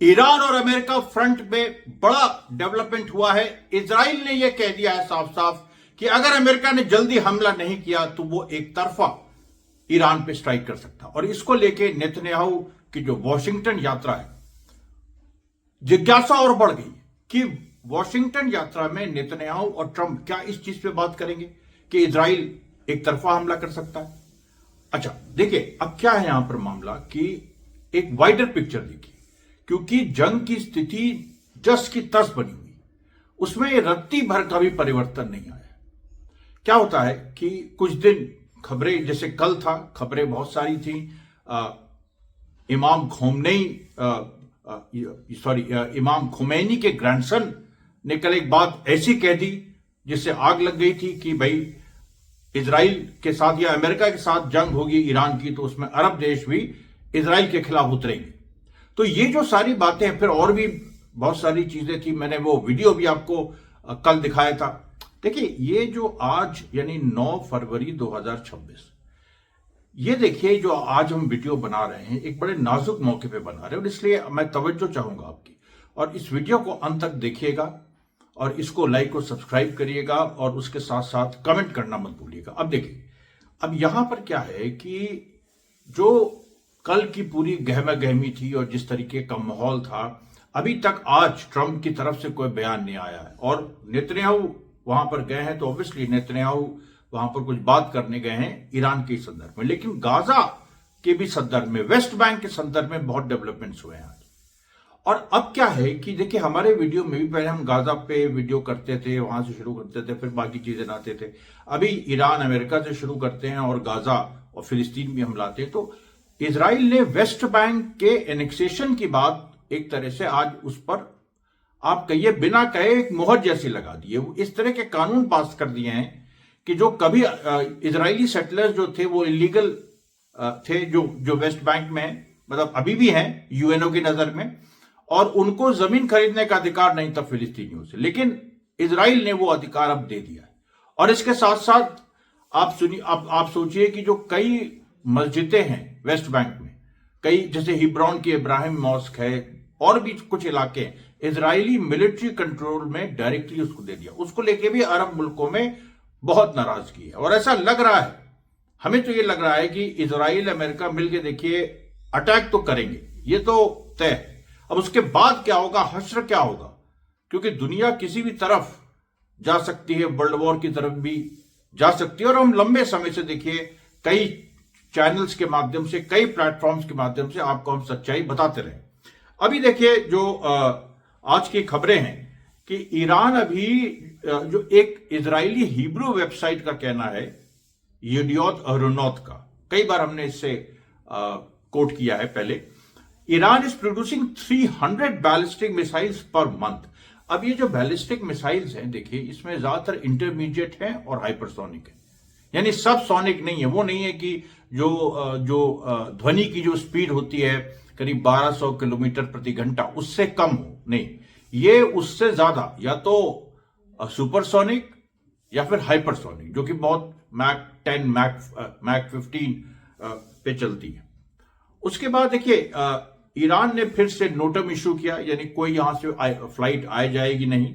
Iran और America front में बड़ा डेवलपमेंट हुआ है। इजराइल ने यह कह दिया है साफ साफ कि अगर अमेरिका ने जल्दी हमला नहीं किया तो वो एक तरफा ईरान पे स्ट्राइक कर सकता। और इसको लेके नेतन्याहू की जो वॉशिंगटन यात्रा है, जिज्ञासा और बढ़ गई कि वॉशिंगटन यात्रा में नेतन्याहू और ट्रंप क्या इस चीज पे बात करेंगे कि इजराइल एक तरफा हमला कर सकता है। अच्छा देखिए, अब क्या है यहां पर मामला कि एक वाइडर पिक्चर देखिए, क्योंकि जंग की स्थिति जस की तस बनी हुई, उसमें रत्ती भर का भी परिवर्तन नहीं आया। क्या होता है कि कुछ दिन खबरें, जैसे कल था, खबरें बहुत सारी थी। इमाम खुमैनी के ग्रैंडसन ने कल एक बात ऐसी कह दी जिससे आग लग गई थी कि भाई इजराइल के साथ या अमेरिका के साथ जंग होगी ईरान की, तो उसमें अरब देश भी इजराइल के खिलाफ उतरेंगे। तो ये जो सारी बातें हैं, फिर और भी बहुत सारी चीजें थी। मैंने वो वीडियो भी आपको कल दिखाया था। देखिए, ये जो आज यानी 9 फरवरी 2026, ये देखिए जो आज हम वीडियो बना रहे हैं, एक बड़े नाजुक मौके पे बना रहे हैं, और इसलिए मैं तवज्जो चाहूंगा आपकी, और इस वीडियो को अंत तक देखिएगा और इसको लाइक और सब्सक्राइब करिएगा और उसके साथ साथ कमेंट करना मत भूलिएगा। अब देखिए, अब यहां पर क्या है कि जो कल की पूरी गहमा गहमी थी और जिस तरीके का माहौल था, अभी तक आज ट्रंप की तरफ से कोई बयान नहीं आया है। और नेतन्याहू वहां पर गए हैं, तो ऑब्वियसली नेतन्याहू वहां पर कुछ बात करने गए हैं ईरान के संदर्भ में, लेकिन गाजा के भी संदर्भ में, वेस्ट बैंक के संदर्भ में बहुत डेवलपमेंट्स हुए हैं आज। और अब क्या है कि देखिए, हमारे वीडियो में भी पहले हम गाजा पे वीडियो करते थे, वहां से शुरू करते थे, फिर बाकी चीजें लाते थे। अभी ईरान अमेरिका से शुरू करते हैं और गाजा और फिलिस्तीन भी हम लाते हैं। तो इजराइल ने वेस्ट बैंक के एनेक्सेशन की बात एक तरह से आज उस पर आप कहिए बिना कहे एक मोहर जैसी लगा दी है। इस तरह के कानून पास कर दिए हैं कि जो कभी इजरायली सेटलर्स जो थे वो इलीगल थे, जो वेस्ट बैंक में, मतलब अभी भी हैं यूएनओ की नजर में, और उनको जमीन खरीदने का अधिकार नहीं था फिलिस्तीनियों से, लेकिन इजराइल ने वो अधिकार अब दे दिया है। और इसके साथ साथ आप सुनिए, आप सोचिए कि जो कई मस्जिदें हैं वेस्ट बैंक में, कई जैसे हिब्रॉन की इब्राहिम मॉस्क है और भी कुछ इलाके हैं, इजरायली मिलिट्री कंट्रोल में डायरेक्टली उसको दे दिया। उसको लेके भी अरब मुल्कों में बहुत नाराजगी है। और ऐसा लग रहा है, हमें तो ये लग रहा है कि इजराइल अमेरिका मिलकर देखिए अटैक तो करेंगे, ये तो तय है। अब उसके बाद क्या होगा, हश्र क्या होगा, क्योंकि दुनिया किसी भी तरफ जा सकती है, वर्ल्ड वॉर की तरफ भी जा सकती है। और हम लंबे समय से देखिए कई चैनल्स के माध्यम से, कई प्लेटफॉर्म्स के माध्यम से आपको हम सच्चाई बताते रहे। अभी देखिए जो आज की खबरें हैं कि ईरान अभी जो एक इजरायली हिब्रू वेबसाइट का कहना है, येडियोत अहरोनोत का, कई बार हमने इससे कोट किया है पहले, Iran is producing 300 ballistic missiles per month. अब ये जो बैलिस्टिक मिसाइल्स हैं, देखिए इसमें ज्यादातर इंटरमीडिएट हैं और हाइपरसोनिक है, यानी सब सोनिक नहीं है। वो नहीं है कि जो ध्वनि की जो स्पीड होती है करीब 1200 किलोमीटर प्रति घंटा, उससे कम हो, नहीं, ये उससे ज्यादा, या तो सुपरसोनिक या फिर हाइपरसोनिक, जो कि बहुत मैक 10 मैक 15 पे चलती है। उसके बाद देखिए ईरान ने फिर से नोटम इशू किया, यानी कोई यहां से फ्लाइट आ जाएगी नहीं,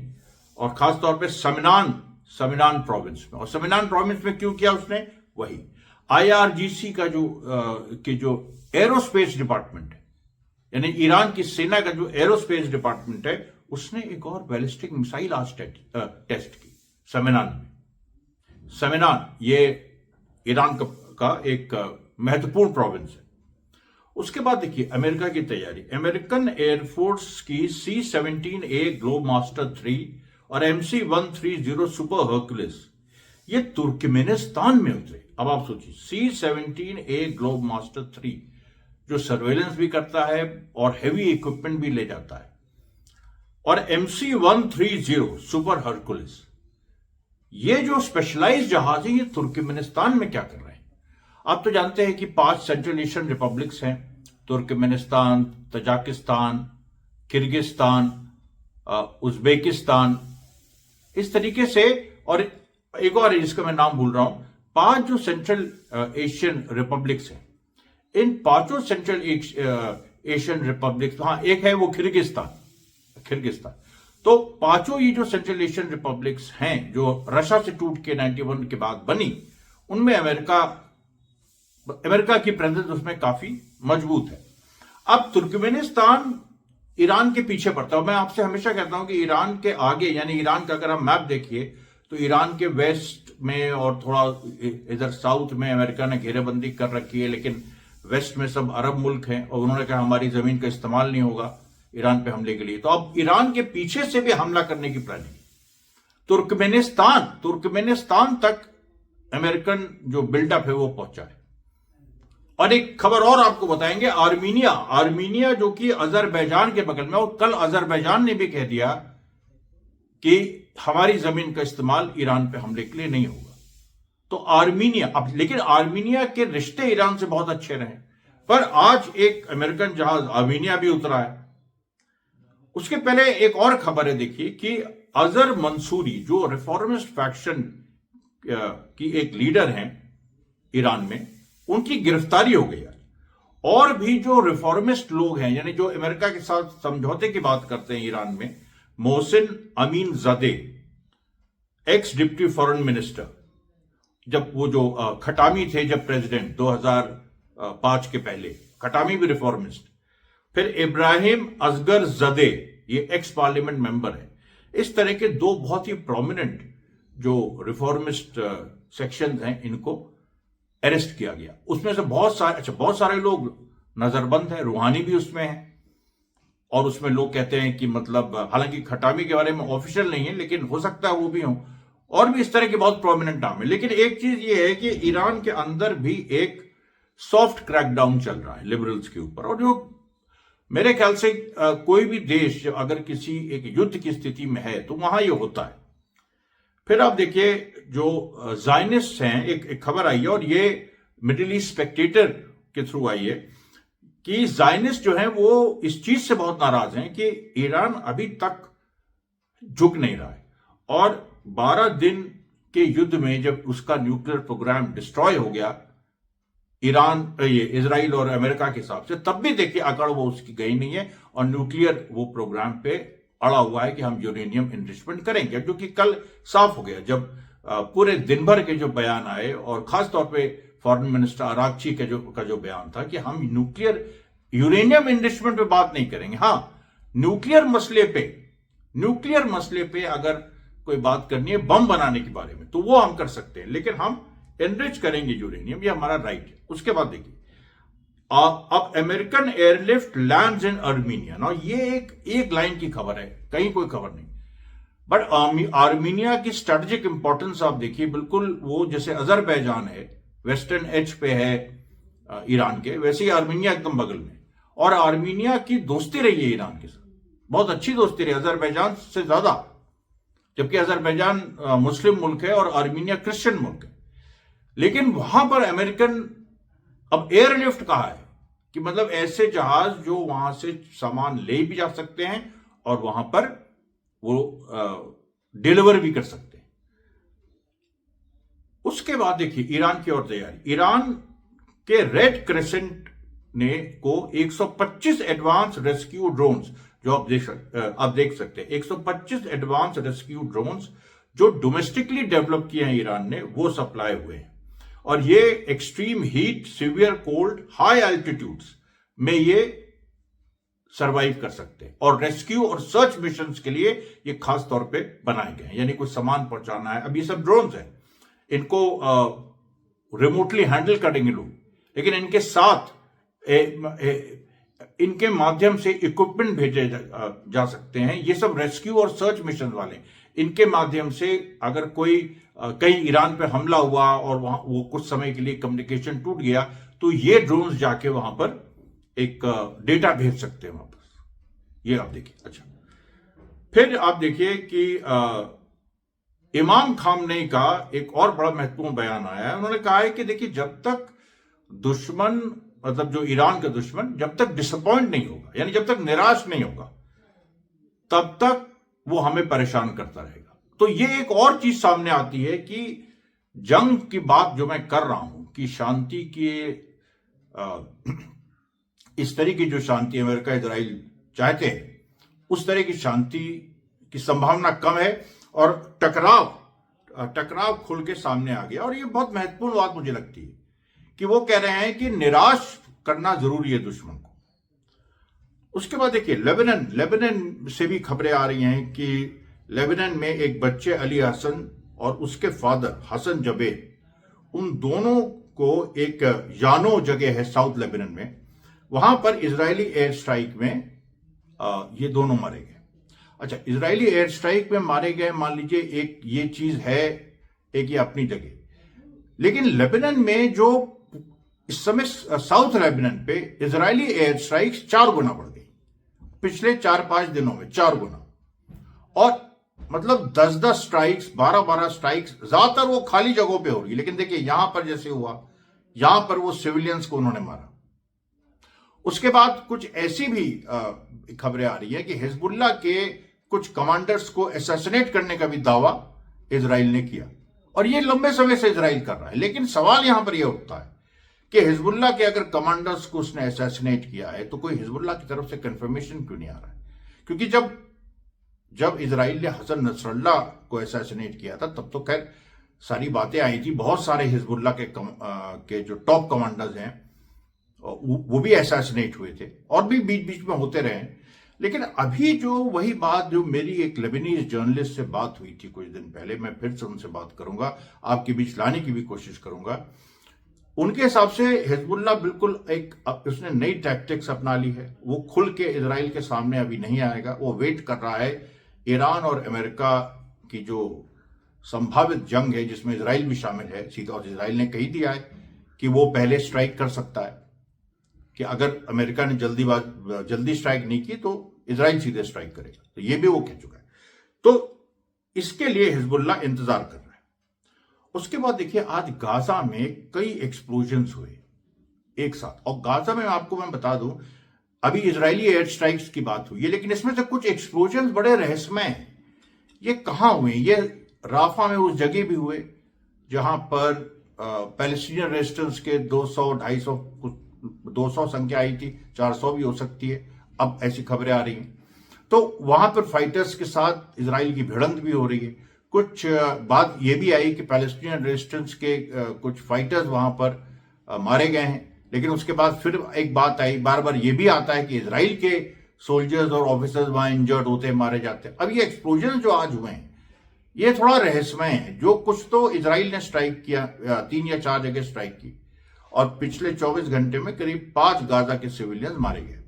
और खासतौर पे समिनान प्रोविंस में। और समिनान प्रोविंस में क्यों किया उसने, वही IRGC का जो एरोस्पेस डिपार्टमेंट है, यानी ईरान की सेना का जो एरोस्पेस डिपार्टमेंट है, उसने एक और बैलिस्टिक मिसाइल आज टेस्ट की समिनान में। समिनान ये ईरान का एक महत्वपूर्ण प्रोविंस है। उसके बाद देखिए अमेरिका की तैयारी, अमेरिकन एयरफोर्स की C-17A ग्लोबमास्टर 3 और MC-130 सुपर हर्कुलिस, ये तुर्कमेनिस्तान में उतरे। अब आप सोचिए, C-17A ग्लोबमास्टर 3 जो सर्वेलेंस भी करता है और हेवी इक्विपमेंट भी ले जाता है, और MC-130 सुपर हर्कुलिस, ये जो स्पेशलाइज्ड जहाज है, ये तुर्कमेनिस्तान में क्या कर रहे हैं। आप तो जानते हैं कि 5 सेंट्रल एशियन रिपब्लिक्स हैं, तुर्कमेनिस्तान, तजाकिस्तान, किर्गिस्तान, उज्बेकिस्तान, इस तरीके से, और एक और जिसका मैं नाम भूल रहा हूं, 5 जो सेंट्रल एशियन रिपब्लिक्स हैं, इन 5 सेंट्रल एशियन रिपब्लिक, हाँ एक है वो किर्गिस्तान। तो पांचों ये जो सेंट्रल एशियन रिपब्लिक्स हैं जो रशिया से टूट के 91 के बाद बनी, उनमें अमेरिका की प्रेजेंस उसमें काफी मजबूत है। अब तुर्कमेनिस्तान ईरान के पीछे पड़ता है। मैं आपसे हमेशा कहता हूं कि ईरान के आगे, यानी ईरान का अगर हम मैप देखिए तो ईरान के वेस्ट में और थोड़ा इधर साउथ में अमेरिका ने घेरेबंदी कर रखी है, लेकिन वेस्ट में सब अरब मुल्क हैं और उन्होंने कहा हमारी जमीन का इस्तेमाल नहीं होगा ईरान पे हमले के लिए। तो अब ईरान के पीछे से भी हमला करने की प्लानिंग। तुर्कमेनिस्तान तक अमेरिकन जो बिल्डअप है वो पहुंचा है। और एक खबर और आपको बताएंगे, आर्मीनिया जो कि अजरबैजान के बगल में, और कल अजरबैजान ने भी कह दिया कि हमारी जमीन का इस्तेमाल ईरान पे हमले के लिए नहीं होगा। तो आर्मीनिया, अब लेकिन आर्मीनिया के रिश्ते ईरान से बहुत अच्छे रहे, पर आज एक अमेरिकन जहाज आर्मीनिया भी उतरा है। उसके पहले एक और खबर है, देखिए कि अजहर मंसूरी जो रिफॉर्मिस्ट फैक्शन की एक लीडर हैं ईरान में, उनकी गिरफ्तारी हो गई है। और भी जो रिफॉर्मिस्ट लोग हैं, यानी जो अमेरिका के साथ समझौते की बात करते हैं ईरान में, मोहसिन अमीन ज़ादे, एक्स डिप्टी फॉरेन मिनिस्टर, जब वो जो खटामी थे जब प्रेसिडेंट 2005 के पहले, खटामी भी रिफॉर्मिस्ट। फिर इब्राहिम असगर ज़दे, ये एक्स पार्लियामेंट मेंबर है। इस तरह के दो बहुत ही प्रोमिनेंट जो रिफॉर्मिस्ट सेक्शन हैं, इनको अरेस्ट किया गया। उसमें से बहुत सारे लोग नजरबंद हैं, रूहानी भी उसमें है। और उसमें लोग कहते हैं कि मतलब, हालांकि खटामी के बारे में ऑफिशियल नहीं है, लेकिन हो सकता है वो भी हो। और भी इस तरह के बहुत प्रोमिनेंट नाम है। लेकिन एक चीज ये है कि ईरान के अंदर भी एक सॉफ्ट क्रैकडाउन चल रहा है लिबरल्स के ऊपर। और जो मेरे ख्याल से कोई भी देश अगर किसी एक युद्ध की स्थिति में है तो वहां ये होता है। फिर आप देखिए जो जायनिस्ट हैं, एक खबर आई है और ये मिडिल ईस्ट स्पेक्टेटर के थ्रू आई है कि जायनिस्ट जो हैं वो इस चीज से बहुत नाराज हैं कि ईरान अभी तक झुक नहीं रहा है। और 12 दिन के युद्ध में जब उसका न्यूक्लियर प्रोग्राम डिस्ट्रॉय हो गया इजराइल और अमेरिका के हिसाब से, तब भी देखिए अकड़ वो उसकी गई नहीं है और न्यूक्लियर वो प्रोग्राम पे अड़ा हुआ है कि हम यूरेनियम इनरिचमेंट करेंगे, जो कि कल साफ हो गया जब पूरे दिन भर के जो बयान आए, और खासतौर पे फॉरेन मिनिस्टर अरागची का जो बयान था कि हम यूरेनियम इनरिचमेंट पे बात नहीं करेंगे। हाँ, न्यूक्लियर मसले पे अगर कोई बात करनी है बम बनाने के बारे में तो वो हम कर सकते हैं, लेकिन हम एनरिच करेंगे यूरेनियम, ये हमारा राइट है। उसके बाद देखिए अब American airlift lands in Armenia ना, ये एक लाइन की खबर है, कहीं कोई खबर नहीं। बट आर्मीनिया की स्ट्रेटेजिक इंपॉर्टेंस आप देखिए, बिल्कुल वो जैसे अजरबैजान है वेस्टर्न एज पे है ईरान के, वैसे ही आर्मीनिया एकदम बगल में। और आर्मीनिया की दोस्ती रही है ईरान के साथ, बहुत अच्छी दोस्ती रही, अजरबैजान से ज्यादा, जबकि अजरबैजान मुस्लिम मुल्क है और आर्मीनिया क्रिश्चियन मुल्क है। लेकिन वहां पर अमेरिकन अब एयरलिफ्ट कहा है कि मतलब ऐसे जहाज जो वहां से सामान ले भी जा सकते हैं और वहां पर वो डिलीवर भी कर सकते हैं। उसके बाद देखिए ईरान की ओर तैयारी, ईरान के रेड क्रेसेंट ने को 125 एडवांस रेस्क्यू ड्रोन्स, जो आप देख सकते हैं 125 एडवांस रेस्क्यू ड्रोन्स जो डोमेस्टिकली डेवलप किए हैं ईरान ने, वो सप्लाई हुए हैं। और ये extreme heat, severe cold, high altitudes में ये सरवाइव कर सकते हैं। और रेस्क्यू और सर्च मिशंस के लिए ये खास तौर पे बनाए गए हैं, यानी कोई सामान पहुंचाना है। अब ये सब ड्रोन्स हैं, इनको रिमोटली हैंडल करेंगे लोग, लेकिन इनके साथ इनके माध्यम से इक्विपमेंट भेजे जा सकते हैं। ये सब रेस्क्यू और सर्च मिशन वाले, इनके माध्यम से अगर कोई कहीं ईरान पे हमला हुआ और वहां वो कुछ समय के लिए कम्युनिकेशन टूट गया, तो ये ड्रोन्स जाके वहां पर एक डेटा भेज सकते हैं वापस। ये आप देखिए। अच्छा, फिर आप देखिए कि इमाम खामनेई का एक और बड़ा महत्वपूर्ण बयान आया है। उन्होंने कहा है कि देखिए, जब तक दुश्मन, मतलब जो ईरान का दुश्मन, जब तक डिसअपॉइंट नहीं होगा, यानी जब तक निराश नहीं होगा, तब तक वो हमें परेशान करता रहेगा। तो ये एक और चीज सामने आती है कि जंग की बात जो मैं कर रहा हूं कि शांति के इस तरह की जो शांति अमेरिका इजराइल चाहते हैं उस तरह की शांति की संभावना कम है और टकराव खुल के सामने आ गया। और ये बहुत महत्वपूर्ण बात मुझे लगती है कि वो कह रहे हैं कि निराश करना जरूरी है दुश्मन को। उसके बाद देखिए लेबनान से भी खबरें आ रही हैं कि लेबनान में एक बच्चे अली हसन और उसके फादर हसन जबेर, उन दोनों को एक यानो जगह है साउथ लेबनान में, वहां पर इजरायली एयर स्ट्राइक में ये दोनों मारे गए। अच्छा, इजरायली एयर स्ट्राइक में मारे गए, मान लीजिए एक ये चीज है, एक ये अपनी जगह, लेकिन लेबनान में जो इस समय साउथ लेबनान पे इजरायली एयर स्ट्राइक्स 4 गुना बढ़ गई पिछले 4-5 दिनों में, 4 गुना। और मतलब 10-10 स्ट्राइक्स, 12-12 स्ट्राइक्स, ज्यादातर वो खाली जगहों पे हो रही है। लेकिन देखिए यहां पर जैसे हुआ, यहां पर वो सिविलियंस को उन्होंने मारा। उसके बाद कुछ ऐसी भी खबरें आ रही है कि हिजबुल्लाह के कुछ कमांडर्स को असैसिनेट करने का भी दावा इजराइल ने किया, और ये लंबे समय से इजराइल कर रहा है। लेकिन सवाल यहां पर यह उठता है कि हिजबुल्लाह के अगर कमांडर्स को उसने असैसिनेट किया है तो कोई हिजबुल्लाह की तरफ से कंफर्मेशन क्यों नहीं आ रहा है? क्योंकि जब इजराइल ने हसन नसरल्लाह को असैसिनेट किया था तब तो खैर सारी बातें आई थी, बहुत सारे हिजबुल्लाह के जो टॉप कमांडर्स हैं वो भी असैसिनेट हुए थे, और भी बीच बीच में होते रहे। लेकिन अभी जो वही बात जो मेरी एक लेबनीज जर्नलिस्ट से बात हुई थी कुछ दिन पहले, मैं फिर से उनसे बात करूंगा, आपके बीच लाने की भी कोशिश करूंगा। उनके हिसाब से हिजबुल्लाह बिल्कुल उसने नई टैक्टिक्स अपना ली है। वो खुल के इजराइल के सामने अभी नहीं आएगा, वो वेट कर रहा है ईरान और अमेरिका की जो संभावित जंग है जिसमें इजराइल भी शामिल है सीधा, और इजराइल ने कही दिया है कि वो पहले स्ट्राइक कर सकता है, कि अगर अमेरिका ने जल्दी स्ट्राइक नहीं की तो इजराइल सीधे स्ट्राइक करेगा, तो ये भी वो कह चुका है। तो इसके लिए हिजबुल्लाह इंतजार कर रहा है। उसके बाद देखिए आज गाजा में कई एक्सप्लोजन्स हुए एक साथ, और गाजा में आपको मैं बता दूं अभी इजरायली एयर स्ट्राइक्स की बात हुई है, लेकिन इसमें से कुछ एक्सप्लोजन्स बड़े रहस्यमय हैं। ये कहां हुए? ये राफा में उस जगह भी हुए जहां पर पैलेस्टीनियन रेजिस्टेंस के 200 संख्या आई थी, 400 भी हो सकती है, अब ऐसी खबरें आ रही हैं। तो वहां पर फाइटर्स के साथ इजराइल की भिड़ंत भी हो रही है। कुछ बात यह भी आई कि पैलेस्टीनियन रेजिस्टेंस के कुछ फाइटर्स वहां पर मारे गए हैं। लेकिन उसके बाद फिर एक बात आई, बार बार ये भी आता है कि इजराइल के सोल्जर्स और ऑफिसर्स वहां इंजर्ड होते हैं, मारे जाते हैं। अब ये एक्सप्लोजन जो आज हुए हैं ये थोड़ा रहस्यमय है। जो कुछ तो इजराइल ने स्ट्राइक किया, 3 या 4 जगह स्ट्राइक की, और पिछले 24 घंटे में करीब 5 गाजा के सिविलियंस मारे गए।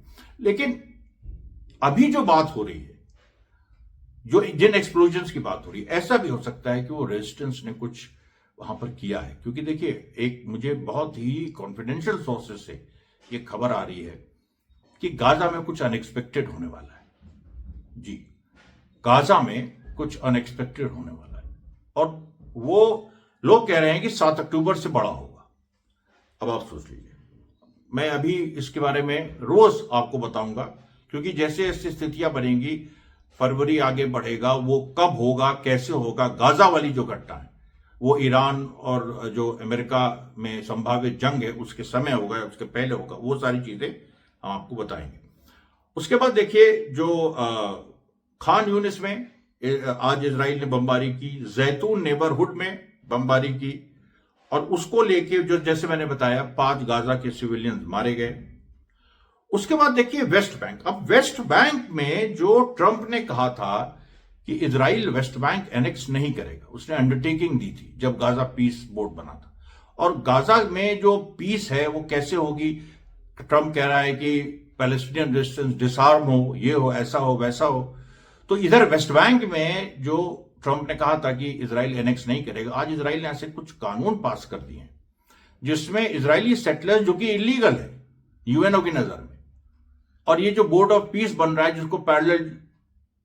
लेकिन अभी जो बात हो रही है, जो जिन एक्सप्लोजन्स की बात हो रही है, ऐसा भी हो सकता है कि वो रेजिस्टेंस ने कुछ वहां पर किया है। क्योंकि देखिए एक मुझे बहुत ही कॉन्फिडेंशियल सोर्सेस से ये खबर आ रही है कि गाजा में कुछ अनएक्सपेक्टेड होने वाला है। जी, गाजा में कुछ अनएक्सपेक्टेड होने वाला है, और वो लोग कह रहे हैं कि 7 अक्टूबर से बड़ा होगा। अब आप सोच लीजिए, मैं अभी इसके बारे में रोज आपको बताऊंगा, क्योंकि जैसे जैसे स्थितियां बनेंगी, फरवरी आगे बढ़ेगा, वो कब होगा, कैसे होगा, गाजा वाली जो घटना है वो ईरान और जो अमेरिका में संभावित जंग है उसके समय होगा, उसके पहले होगा, वो सारी चीजें हम आपको बताएंगे। उसके बाद देखिए जो खान यूनिस में आज इजराइल ने बमबारी की, जैतून नेबरहुड में बमबारी की, और उसको लेके जो जैसे मैंने बताया 5 गाजा के सिविलियंस मारे गए। उसके बाद देखिए वेस्ट बैंक। अब वेस्ट बैंक में जो ट्रंप ने कहा था कि इजराइल वेस्ट बैंक एनेक्स नहीं करेगा, उसने अंडरटेकिंग दी थी जब गाजा पीस बोर्ड बना था। और गाजा में जो पीस है वो कैसे होगी? ट्रंप कह रहा है कि पैलेस्टीनियन रेजिस्टेंस डिसआर्म हो, ये हो, ऐसा हो, वैसा हो। तो इधर वेस्ट बैंक में जो ट्रंप ने कहा था कि इजराइल एनेक्स नहीं करेगा, आज इजराइल ने ऐसे कुछ कानून पास कर दिए हैं जिसमें इजरायली सेटलर्स, जो कि इलीगल है यूएनओ की नजर में, और ये जो बोर्ड ऑफ पीस बन रहा है जिसको पैरेलल,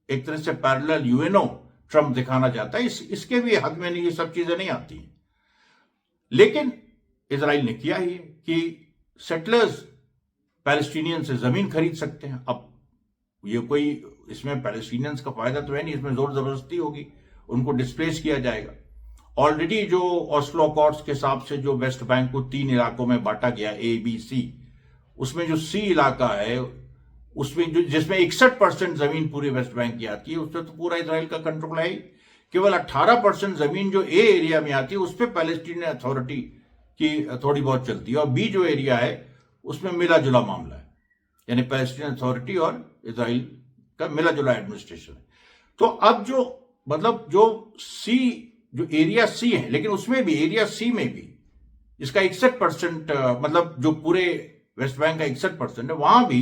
एक तरह से पैरेलल यूएनओ ट्रंप दिखाना चाहता है, इसके भी हद में नहीं, ये सब चीजें नहीं आती हैं। लेकिन इजराइल ने किया ही कि सेटलर्स पैलेस्टीनियन से जमीन खरीद सकते हैं। अब ये कोई इसमें पैलेस्टीनियंस का फायदा तो है नहीं, इसमें जोर जबरदस्ती होगी, उनको डिस्प्लेस किया जाएगा। ऑलरेडी जो ऑस्लो अकॉर्ड्स के हिसाब से जो वेस्ट बैंक को 3 इलाकों में बांटा गया, A, B, C, उसमें जो सी इलाका है, उसमें जो जिसमें 61% जमीन पूरे वेस्ट बैंक की आती है, उसमें तो पूरा इसराइल का कंट्रोल है ही। केवल 18% जमीन जो ए एरिया में आती है उस पर पैलेस्टीनियन अथॉरिटी की थोड़ी बहुत चलती है, और बी जो एरिया है उसमें मिला जुला मामला है, यानी पैलेस्टीनियन अथॉरिटी और इसराइल का मिला जुला एडमिनिस्ट्रेशन है। तो अब जो मतलब जो सी जो एरिया सी है, लेकिन उसमें भी एरिया सी में भी इसका 61% मतलब जो पूरे वेस्ट बैंक का 61% है, वहां भी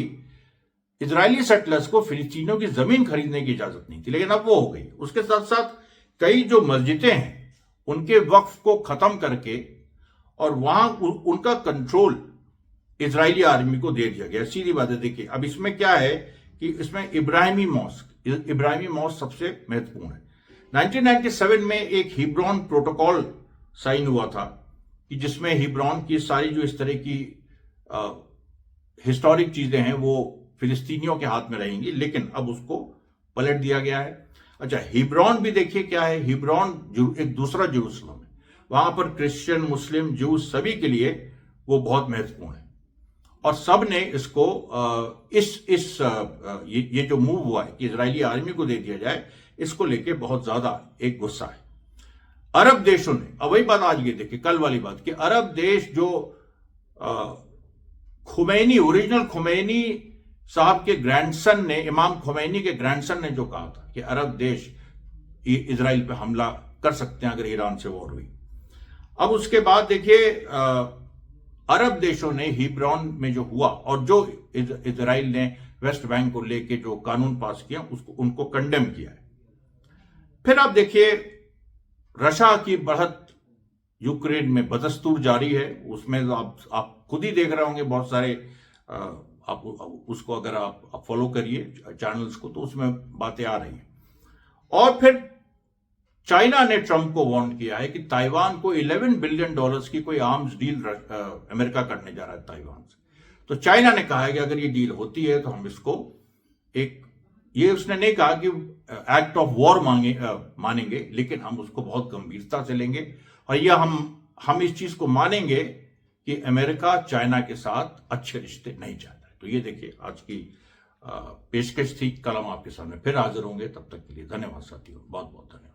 इजरायली सेटलर्स को फिलिस्तीनियों की जमीन खरीदने की इजाजत नहीं थी, लेकिन अब वो हो गई। उसके साथ साथ कई जो मस्जिदें हैं उनके वक्फ को खत्म करके और वहां उनका कंट्रोल इजरायली आर्मी को दे दिया गया। सीधी बात है, देखिए अब इसमें क्या है कि इसमें इब्राहिमी मॉस्क सबसे महत्वपूर्ण है। 1997 में एक हिब्रॉन प्रोटोकॉल साइन हुआ था कि जिसमें हिब्रॉन की सारी जो इस तरह की हिस्टोरिक चीजें हैं वो फिलिस्तीनियों के हाथ में रहेंगी, लेकिन अब उसको पलट दिया गया है। अच्छा, हिब्रॉन भी देखिए क्या है, हिब्रॉन एक दूसरा जेरूसलम है, वहां पर क्रिश्चियन, मुस्लिम, जू सभी के लिए वो बहुत महत्वपूर्ण है, और सब ने इसको ये जो मूव हुआ है कि इजरायली आर्मी को दे दिया जाए, इसको लेके बहुत ज्यादा एक गुस्सा है अरब देशों ने। अब वही बात आज ये देखिए, कल वाली बात कि अरब देश जो ओरिजिनल खुमैनी साहब के ग्रैंडसन ने, इमाम खुमैनी के ग्रैंडसन ने जो कहा था कि अरब देश इजराइल पे हमला कर सकते हैं अगर ईरान से वॉर हुई। अब उसके बाद देखिए अरब देशों ने हिब्रॉन में जो हुआ और जो इजराइल ने वेस्ट बैंक को लेके जो कानून पास किया उसको उनको कंडेम किया है। फिर आप देखिए रशिया की बढ़त यूक्रेन में बदस्तूर जारी है, उसमें आप खुद ही देख रहे होंगे बहुत सारे, आप उसको अगर आप फॉलो करिए चैनल्स को तो उसमें बातें आ रही हैं। और फिर चाइना ने ट्रंप को वार्न किया है कि ताइवान को $11 बिलियन की कोई आर्म्स डील अमेरिका करने जा रहा है ताइवान से। तो चाइना ने कहा है कि अगर ये डील होती है तो हम इसको ये उसने नहीं कहा कि एक्ट ऑफ वॉर मानेंगे, लेकिन हम उसको बहुत गंभीरता से लेंगे, और यह हम इस चीज को मानेंगे कि अमेरिका चाइना के साथ अच्छे रिश्ते नहीं चाहता है। तो ये देखिए आज की पेशकश थी, कल हम आपके सामने फिर हाजिर होंगे। तब तक के लिए धन्यवाद साथियों, बहुत बहुत धन्यवाद।